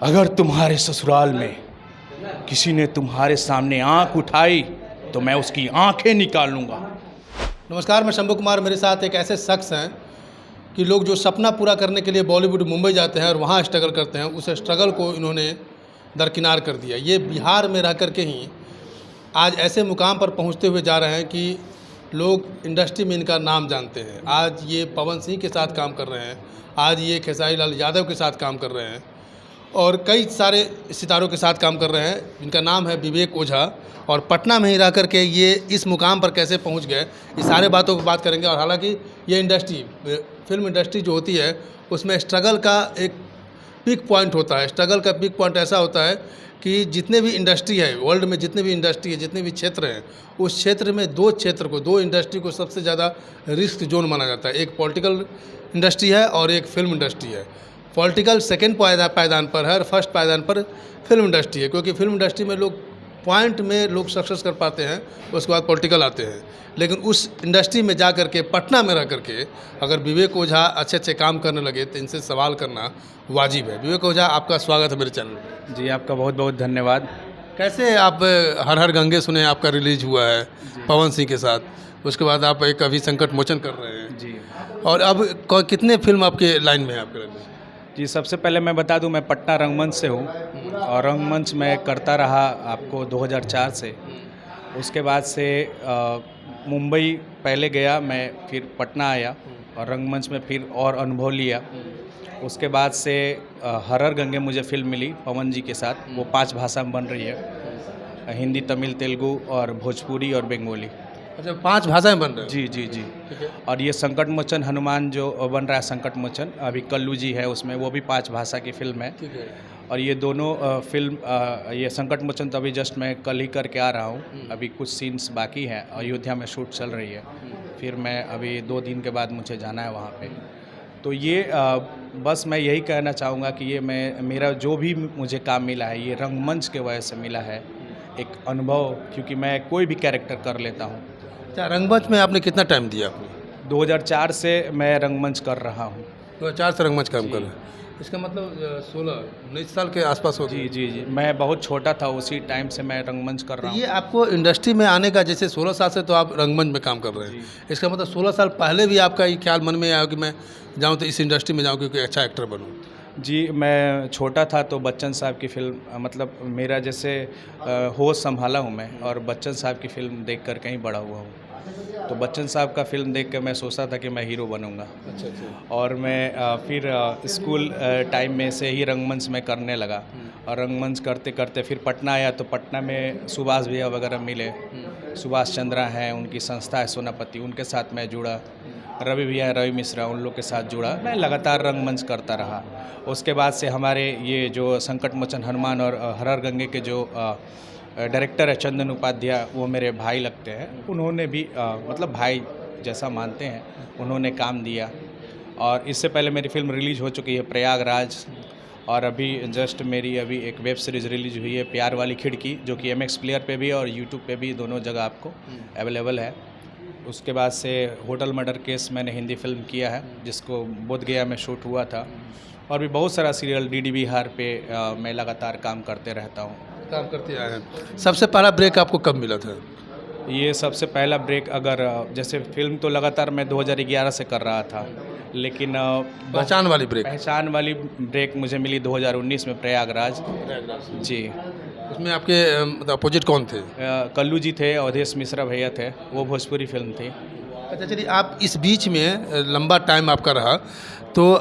अगर तुम्हारे ससुराल में किसी ने तुम्हारे सामने आंख उठाई तो मैं उसकी आंखें निकाल लूँगा। नमस्कार, मैं शंभू कुमार। मेरे साथ एक ऐसे शख्स हैं कि लोग जो सपना पूरा करने के लिए बॉलीवुड मुंबई जाते हैं और वहाँ स्ट्रगल करते हैं, उस स्ट्रगल को इन्होंने दरकिनार कर दिया। ये बिहार में रह कर के ही आज ऐसे मुकाम पर पहुँचते हुए जा रहे हैं कि लोग इंडस्ट्री में इनका नाम जानते हैं। आज ये पवन सिंह के साथ काम कर रहे हैं, आज ये खेसारी लाल यादव के साथ काम कर रहे हैं और कई सारे सितारों के साथ काम कर रहे हैं। इनका नाम है विवेक ओझा और पटना में ही रह कर के ये इस मुकाम पर कैसे पहुंच गए, इस सारे बातों को बात करेंगे। और हालांकि ये इंडस्ट्री, फिल्म इंडस्ट्री जो होती है, उसमें स्ट्रगल का एक पीक पॉइंट होता है। स्ट्रगल का पीक पॉइंट ऐसा होता है कि जितने भी इंडस्ट्री है वर्ल्ड में, जितने भी इंडस्ट्री है, जितने भी क्षेत्र हैं, उस क्षेत्र में दो इंडस्ट्री को सबसे ज़्यादा रिस्क जोन माना जाता है। एक पॉलिटिकल इंडस्ट्री है और एक फिल्म इंडस्ट्री है। पॉलिटिकल सेकेंड पायदान पर है और फर्स्ट पायदान पर फिल्म इंडस्ट्री है, क्योंकि फिल्म इंडस्ट्री में लोग पॉइंट में लोग सक्सेस कर पाते हैं, उसके बाद पॉलिटिकल आते हैं। लेकिन उस इंडस्ट्री में जा कर के, पटना में रह कर के अगर विवेक ओझा अच्छे अच्छे काम करने लगे तो इनसे सवाल करना वाजिब है। विवेक ओझा, आपका स्वागत है मेरे चैनल में। जी, आपका बहुत बहुत धन्यवाद। कैसे आप हर हर गंगे सुने आपका रिलीज हुआ है पवन सिंह के साथ, उसके बाद आप एक अभी संकट मोचन कर रहे हैं जी और अब कितने फिल्म आपके लाइन में है आपके लाइन में? जी, सबसे पहले मैं बता दूं, मैं पटना रंगमंच से हूं और रंगमंच में करता रहा आपको 2004 से। उसके बाद से मुंबई पहले गया मैं, फिर पटना आया और रंगमंच में फिर और अनुभव लिया। उसके बाद से हर हर गंगे मुझे फिल्म मिली पवन जी के साथ। वो 5 भाषा में बन रही है, हिंदी, तमिल, तेलुगु और भोजपुरी और बंगाली। अच्छा, 5 भाषाएं बन रहे हैं? जी जी जी। ठीक है। और ये संकट मोचन हनुमान जो बन रहा है, संकट मोचन, अभी कल्लू जी है उसमें, वो भी 5 भाषा की फिल्म है। ठीक है। और ये दोनों फिल्म, ये संकट मोचन तो अभी जस्ट मैं कल ही करके आ रहा हूँ। अभी कुछ सीन्स बाकी हैं, अयोध्या में शूट चल रही है। फिर मैं अभी 2 दिन के बाद मुझे जाना है वहाँ पे। तो ये बस मैं यही कहना चाहूँगा कि ये मेरा जो भी मुझे काम मिला है, ये रंगमंच के वजह से मिला है, एक अनुभव, क्योंकि मैं कोई भी कैरेक्टर कर लेता हूँ। अच्छा, रंगमंच में आपने कितना टाइम दिया आपने? 2004 से मैं रंगमंच कर रहा हूँ। 2004 से रंगमंच काम कर रहे हैं, इसका मतलब 16-19 साल के आसपास हो गए। जी जी जी, मैं बहुत छोटा था उसी टाइम से मैं रंगमंच कर रहा तो हूँ। ये आपको इंडस्ट्री में आने का, जैसे 16 साल से तो आप रंगमंच में काम कर रहे हैं, इसका मतलब 16 साल पहले भी आपका ये ख्याल मन में आया कि मैं जाऊँ तो इस इंडस्ट्री में जाऊँ क्योंकि अच्छा एक्टर बनूँ? जी, मैं छोटा था तो बच्चन साहब की फ़िल्म, मतलब मेरा जैसे होश संभाला हूँ मैं, और बच्चन साहब की फ़िल्म देख कर कहीं बड़ा हुआ हूँ। तो बच्चन साहब का फ़िल्म देख के मैं सोचा था कि मैं हीरो बनूंगा। अच्छा अच्छा। और मैं फिर स्कूल टाइम में से ही रंगमंच में करने लगा। और रंगमंच करते करते फिर पटना आया, तो पटना में सुभाष भैया वगैरह मिले। सुभाष चंद्रा हैं, उनकी संस्था है सोनापति, उनके साथ मैं जुड़ा। रवि भैया, रवि मिश्रा, उन लोग के साथ जुड़ा। मैं लगातार रंगमंच करता रहा। उसके बाद से हमारे ये जो संकट मोचन हनुमान और हर हर गंगे के जो डायरेक्टर है चंदन उपाध्याय, वो मेरे भाई लगते हैं। उन्होंने भी मतलब भाई जैसा मानते हैं, उन्होंने काम दिया। और इससे पहले मेरी फिल्म रिलीज़ हो चुकी है प्रयागराज, और अभी जस्ट मेरी अभी एक वेब सीरीज़ रिलीज हुई है प्यार वाली खिड़की, जो कि MX प्लेयर पे भी और यूट्यूब पे भी, दोनों जगह आपको अवेलेबल है। उसके बाद से होटल मर्डर केस मैंने हिंदी फिल्म किया है, जिसको बोधगया में शूट हुआ था। और भी बहुत सारा सीरियल DD बिहार पे मैं लगातार काम करते रहता हूँ। काम करते आए हैं। सबसे पहला ब्रेक आपको कब मिला था? ये सबसे पहला ब्रेक, अगर जैसे फिल्म तो लगातार मैं 2011 से कर रहा था, लेकिन पहचान वाली ब्रेक? पहचान वाली ब्रेक मुझे मिली 2019 में प्रयागराज। जी। उसमें आपके मतलब अपोजिट कौन थे? कल्लू जी थे, अवधेश मिश्रा भैया थे, वो भोजपुरी फिल्म थी। अच्छा, चलिए, आप इस बीच में लंबा टाइम आपका रहा, तो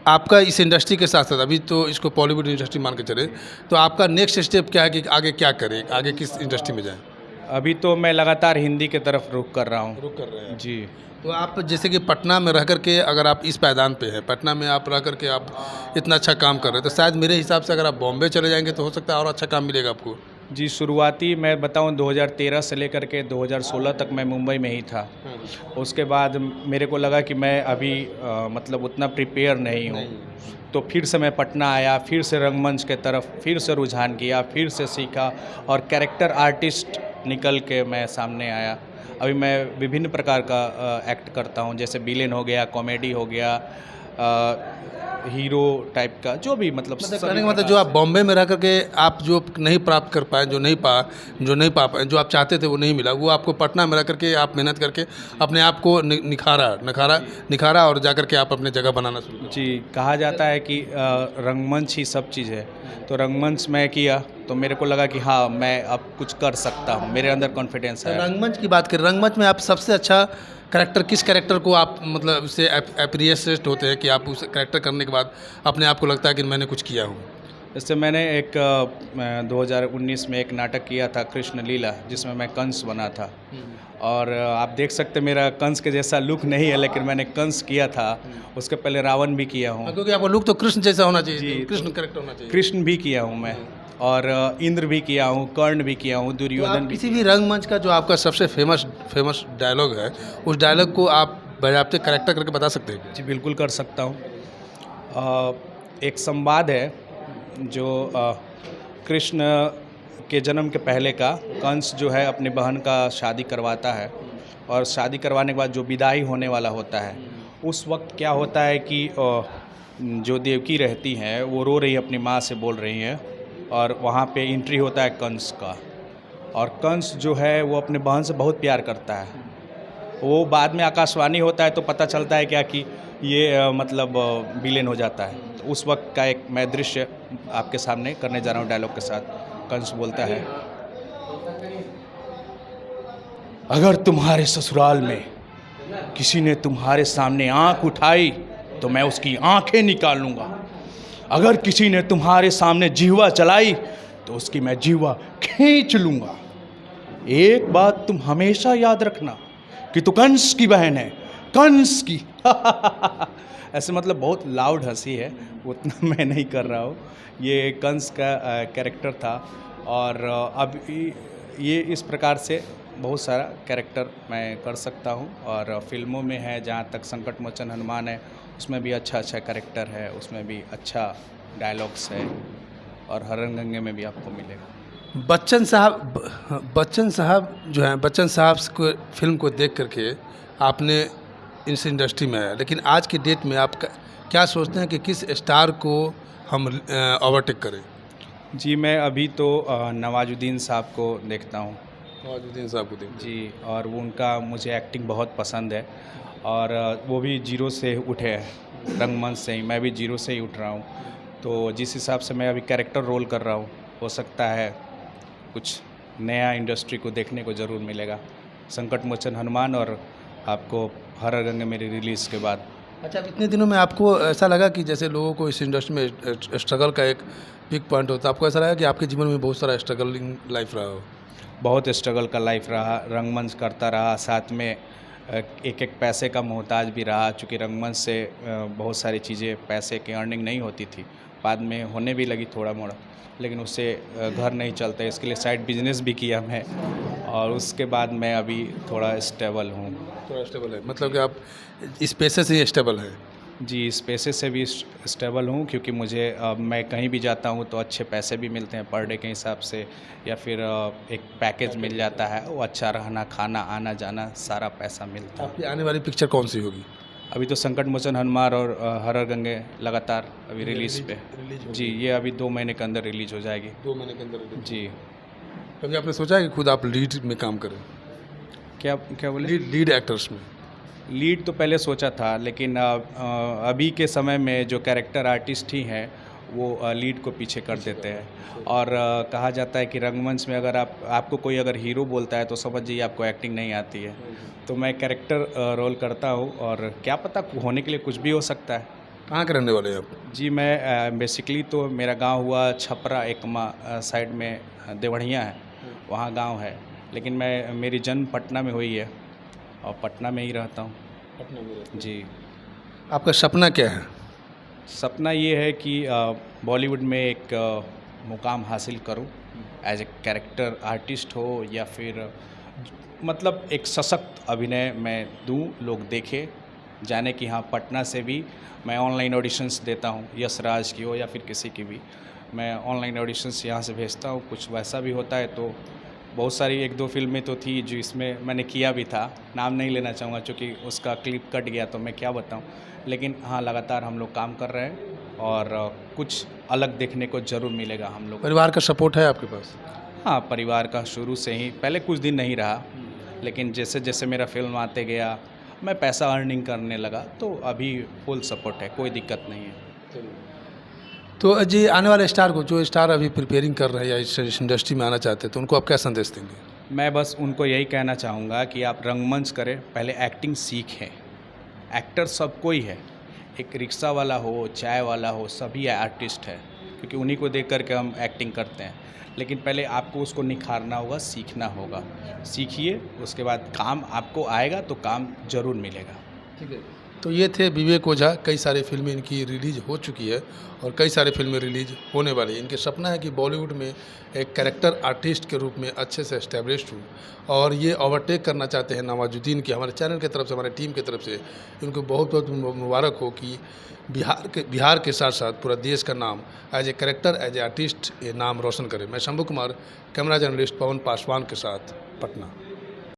आपका इस इंडस्ट्री के साथ साथ, अभी तो इसको बॉलीवुड इंडस्ट्री मान के चले, तो आपका नेक्स्ट स्टेप क्या है कि आगे क्या करें, आगे किस इंडस्ट्री में जाएं? अभी तो मैं लगातार हिंदी की तरफ रुख कर रहा हूँ। रुक कर रहे हैं जी। तो आप जैसे कि पटना में रह कर के, अगर आप इस पायदान पे हैं, पटना में आप रह कर के आप इतना अच्छा काम कर रहे हैं, तो शायद मेरे हिसाब से अगर आप बॉम्बे चले जाएंगे तो हो सकता है और अच्छा काम मिलेगा आपको। जी, शुरुआती मैं बताऊं 2013 से लेकर के 2016 तक मैं मुंबई में ही था। उसके बाद मेरे को लगा कि मैं अभी मतलब उतना प्रिपेयर नहीं हूँ, तो फिर से मैं पटना आया, फिर से रंगमंच के तरफ फिर से रुझान किया, फिर से सीखा और कैरेक्टर आर्टिस्ट निकल के मैं सामने आया। अभी मैं विभिन्न प्रकार का एक्ट करता हूँ, जैसे विलेन हो गया, कॉमेडी हो गया, हीरो टाइप का जो भी मतलब मतलब सभी कहने का मतलब प्रकार जो आप से। बॉम्बे में रह करके आप जो नहीं प्राप्त कर पाए, जो नहीं पा पाए, जो आप चाहते थे वो नहीं मिला, वो आपको पटना में रह करके आप मेहनत करके अपने आप को निखारा और जा करके आप अपने जगह बनाना शुरू किया। जी, कहा जाता है कि रंगमंच ही सब चीज़ है। तो रंगमंच मैं किया तो मेरे को लगा कि हाँ, मैं अब कुछ कर सकता हूँ, मेरे अंदर कॉन्फिडेंस तो है। रंगमंच की बात करें, रंगमंच में आप सबसे अच्छा कैरेक्टर किस कैरेक्टर को आप मतलब उससे एप्रिशिएट होते हैं कि आप उस कैरेक्टर करने के बाद अपने आप को लगता है कि मैंने कुछ किया हूँ? जैसे मैंने एक 2019 में एक नाटक किया था कृष्ण लीला, जिसमें मैं कंस बना था। और आप देख सकते हैं मेरा कंस के जैसा लुक नहीं है, लेकिन मैंने कंस किया था। उसके पहले रावण भी किया हूँ, क्योंकि आपका लुक तो कृष्ण जैसा होना चाहिए, जी, कृष्ण कैरेक्टर होना चाहिए। कृष्ण भी किया हूँ मैं, और इंद्र भी किया हूँ, कर्ण भी किया हूँ, तो दुर्योधन आप भी किसी किया भी रंगमंच का जो आपका सबसे फेमस डायलॉग है, उस डायलॉग को आप बजाते कैरेक्टर करके बता सकते हैं? जी, बिल्कुल कर सकता हूँ। एक संवाद है जो कृष्ण के जन्म के पहले का, कंस जो है अपनी बहन का शादी करवाता है, और शादी करवाने के बाद जो विदाई होने वाला होता है, उस वक्त क्या होता है कि जो देवकी रहती हैं वो रो रही है, अपनी माँ से बोल रही हैं, और वहाँ पे एंट्री होता है कंस का। और कंस जो है वो अपने बहन से बहुत प्यार करता है। वो बाद में आकाशवाणी होता है तो पता चलता है क्या कि ये मतलब विलेन हो जाता है। तो उस वक्त का एक मैं दृश्य आपके सामने करने जा रहा हूँ डायलॉग के साथ। कंस बोलता है, अगर तुम्हारे ससुराल में किसी ने तुम्हारे सामने आंख उठाई तो मैं उसकी आंखें निकाल लूँगा। अगर किसी ने तुम्हारे सामने जिह्वा चलाई तो उसकी मैं जिह्वा खींच लूँगा। एक बात तुम हमेशा याद रखना कि तू कंस की बहन है, कंस की। ऐसे मतलब बहुत लाउड हंसी है, उतना मैं नहीं कर रहा हूँ। ये कंस का कैरेक्टर था, और अब ये इस प्रकार से बहुत सारा कैरेक्टर मैं कर सकता हूँ। और फिल्मों में है, जहाँ तक संकट मोचन हनुमान है, उसमें भी अच्छा कैरेक्टर है, उसमें भी अच्छा डायलॉग्स है, और हरणगंगे में भी आपको मिलेगा। बच्चन साहब जो हैं, बच्चन साहब को फिल्म को देख करके आपने इस इंडस्ट्री में आया, लेकिन आज की डेट में आप क्या सोचते हैं कि किस स्टार को हम ओवरटेक करें? जी, मैं अभी तो नवाजुद्दीन साहब को देखता हूँ। नवाजुद्दीन साहब को देखते जी, और वो उनका मुझे एक्टिंग बहुत पसंद है, और वो भी जीरो से उठे हैं, रंगमंच से ही। मैं भी जीरो से ही उठ रहा हूँ। तो जिस हिसाब से मैं अभी कैरेक्टर रोल कर रहा हूँ, हो सकता है कुछ नया इंडस्ट्री को देखने को ज़रूर मिलेगा। संकट मोचन हनुमान और आपको हररगंगे मेरी रिलीज़ के बाद। अच्छा, अब इतने दिनों में आपको ऐसा लगा कि जैसे लोगों को इस इंडस्ट्री में स्ट्रगल का एक पीक पॉइंट होता है, आपको ऐसा लगा कि आपके जीवन में बहुत सारा स्ट्रगलिंग लाइफ रहा हो? बहुत स्ट्रगल का लाइफ रहा, रंगमंच करता रहा, साथ में एक एक पैसे का मोहताज भी रहा, चूँकि रंगमंच से बहुत सारी चीज़ें, पैसे की अर्निंग नहीं होती थी, बाद में होने भी लगी थोड़ा मोड़ा, लेकिन उससे घर नहीं चलता, इसके लिए साइड बिजनेस भी किया मैं, और उसके बाद मैं अभी थोड़ा स्टेबल हूँ। थोड़ा स्टेबल है, मतलब कि आप इस पेशे से ही स्टेबल हैं? जी, इस पैसे से भी स्टेबल हूँ, क्योंकि मुझे मैं कहीं भी जाता हूँ तो अच्छे पैसे भी मिलते हैं पर डे के हिसाब से, या फिर एक पैकेज मिल जाता है, वो अच्छा रहना, खाना, आना जाना सारा पैसा मिलता है। आपकी आने वाली पिक्चर कौन सी होगी? अभी तो संकट मोचन हनुमान और हररगंगे लगातार अभी रिलीज़ पे। जी, ये अभी 2 महीने के अंदर रिलीज़ हो जाएगी। 2 महीने के अंदर? जी। कभी आपने सोचा है कि खुद आप लीड में काम करें? क्या क्या बोले? लीड एक्टर्स में? लीड तो पहले सोचा था, लेकिन अभी के समय में जो कैरेक्टर आर्टिस्ट ही हैं वो लीड को पीछे कर देते हैं। और कहा जाता है कि रंगमंच में अगर आपको कोई अगर हीरो बोलता है तो समझ जाइए आपको एक्टिंग नहीं आती है। तो मैं कैरेक्टर रोल करता हूँ, और क्या पता होने के लिए कुछ भी हो सकता है। कहाँ के रहने वाले हैं आप? जी, मैं बेसिकली तो मेरा गांव हुआ छपरा एकमा साइड में, देवढ़िया है, वहाँ गांव है, लेकिन मेरी जन्म पटना में हुई है, और पटना में ही रहता हूँ। पटना में रहते हैं। जी। आपका सपना क्या है? सपना ये है कि बॉलीवुड में एक मुकाम हासिल करूं, एज ए कैरेक्टर आर्टिस्ट हो, या फिर मतलब एक सशक्त अभिनय मैं दूं, लोग देखें, जाने कि हाँ, पटना से भी मैं ऑनलाइन ऑडिशंस देता हूं, यश राज की हो या फिर किसी की भी, मैं ऑनलाइन ऑडिशंस यहाँ से भेजता हूं। कुछ वैसा भी होता है तो बहुत सारी 1-2 फिल्में तो थी जो इसमें मैंने किया भी था, नाम नहीं लेना चाहूँगा क्योंकि उसका क्लिप कट गया तो मैं क्या बताऊँ। लेकिन हाँ, लगातार हम लोग काम कर रहे हैं और कुछ अलग देखने को ज़रूर मिलेगा हम लोग। परिवार का सपोर्ट है आपके पास? हाँ, परिवार का शुरू से ही, पहले कुछ दिन नहीं रहा, लेकिन जैसे-जैसे मेरा फ़िल्म आते गया, मैं पैसा अर्निंग करने लगा, तो अभी फुल सपोर्ट है, कोई दिक्कत नहीं है। तो जी आने वाले स्टार को, जो स्टार अभी प्रिपेयरिंग कर रहे हैं या इस इंडस्ट्री में आना चाहते हैं, तो उनको आप क्या संदेश देंगे? मैं बस उनको यही कहना चाहूँगा कि आप रंगमंच करें, पहले एक्टिंग सीखें। एक्टर सबको ही है, एक रिक्शा वाला हो, चाय वाला हो, सभी आर्टिस्ट है, क्योंकि उन्हीं को देख कर के हम एक्टिंग करते हैं। लेकिन पहले आपको उसको निखारना होगा, सीखना होगा। सीखिए, उसके बाद काम आपको आएगा तो काम ज़रूर मिलेगा। ठीक है। तो ये थे विवेक ओझा। कई सारी फिल्में इनकी रिलीज हो चुकी है और कई सारी फिल्में रिलीज होने वाली हैं। इनके सपना है कि बॉलीवुड में एक कैरेक्टर आर्टिस्ट के रूप में अच्छे से एस्टेब्लिश्ड हूँ और ये ओवरटेक करना चाहते हैं नवाजुद्दीन की। हमारे चैनल की तरफ से, हमारे टीम की तरफ से इनको बहुत बहुत मुबारक हो कि बिहार के साथ साथ पूरा देश का नाम as a character, as a artist ये नाम रोशन करे। मैं शंभू कुमार, कैमरा जर्नलिस्ट पवन पासवान के साथ, पटना।